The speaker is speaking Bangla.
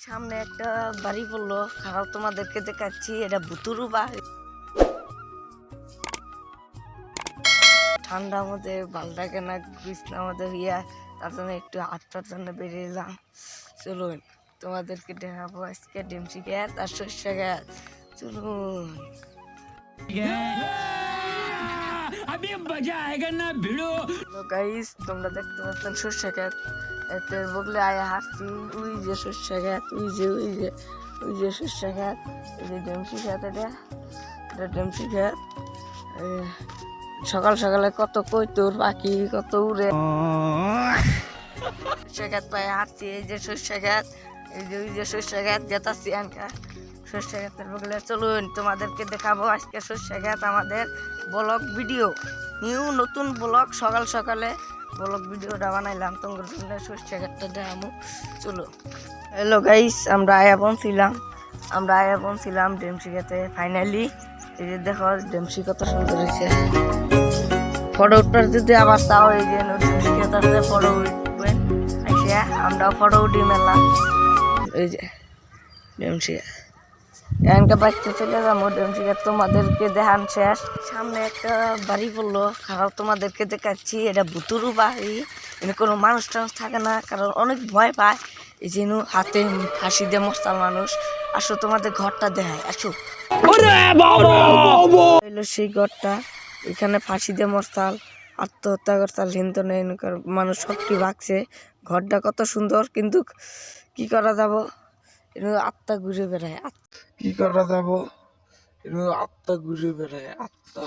সামনে একটা বাড়ি পড়লো, খারাপ তোমাদেরকে দেখাচ্ছি। এটা ভুতুরু বাড়ি। ঠান্ডার মধ্যে ভালটাকে না কৃষ্ণার মধ্যে ইয়া, তার জন্য একটু আটটার জন্য বেরিয়ে এলাম। চলুন তোমাদেরকে দেখাবো আজকে ডিমসি গ্যাস আর সর্ষে গ্যাস। চলুন গাইস, তোমরা দেখতে পাচ্ছেন সর্ষে গ্যাস। এতে বললে আয়া হাসছি। ওই যে সর্ষে গ্যাস, ওই যে সর্ষে গ্যাস, এই যে ডিমসি গ্যাস। এটা ডিমসি গ্যাস। সকাল সকালে কত কইতোর পাখি কত উড়ে। সর্ষে গাছ পায়ে হাঁটছি। এই যে সর্ষে গাছ, ওই যে সর্ষে গাছ যেতাছি আনকা সর্ষে গাছের বগলে। চলুন তোমাদেরকে দেখাবো আজকে সর্ষে গাছ আমাদের ব্লগ ভিডিও, নতুন ব্লগ। সকাল সকালে ব্লগ ভিডিওটা বানাইলাম তোমাদের জন্য, সর্ষে গাছটা দেখাবো। চলো। হ্যালো গাইস, আমরা আয়া পৌঁছিলাম ডেমসি গাছে ফাইনালি। এই যে দেখো ডেমসি কত সুন্দর হয়েছে। ফটো উঠবার যদি আবার তাও এই যে আছে, ফটো উঠবেন আইসা। আমরাও ফটো উঠি মেলা। এই যে ডেমসি এখানকার বাড়িতে চলে যাবো। ডেমসি তোমাদেরকে দেখান শেষ। সামনে একটা বাড়ি পড়লো, খারাপ তোমাদেরকে দেখাচ্ছি। এটা ভুতুরু বাড়ি, এখানে কোনো মানুষ টানুষ থাকে না, কারণ অনেক ভয় পায়। এই যে হাতে ফাঁসি দিয়ে মস্তাল মানুষ। আসো তোমাদের ঘরটা দেখায়, আসো। সেই ঘরটা, এখানে ফাঁসি দিয়ে মস্তাল আত্মহত্যা করতাল হিন্দু নেই মানুষ সবটি ভাগছে। ঘরটা কত সুন্দর, কিন্তু কি করা যাব, আত্মা ঘুরে বেড়ায়। কি করা যাব, আত্মা ঘুরে বেড়ায়, আত্মা।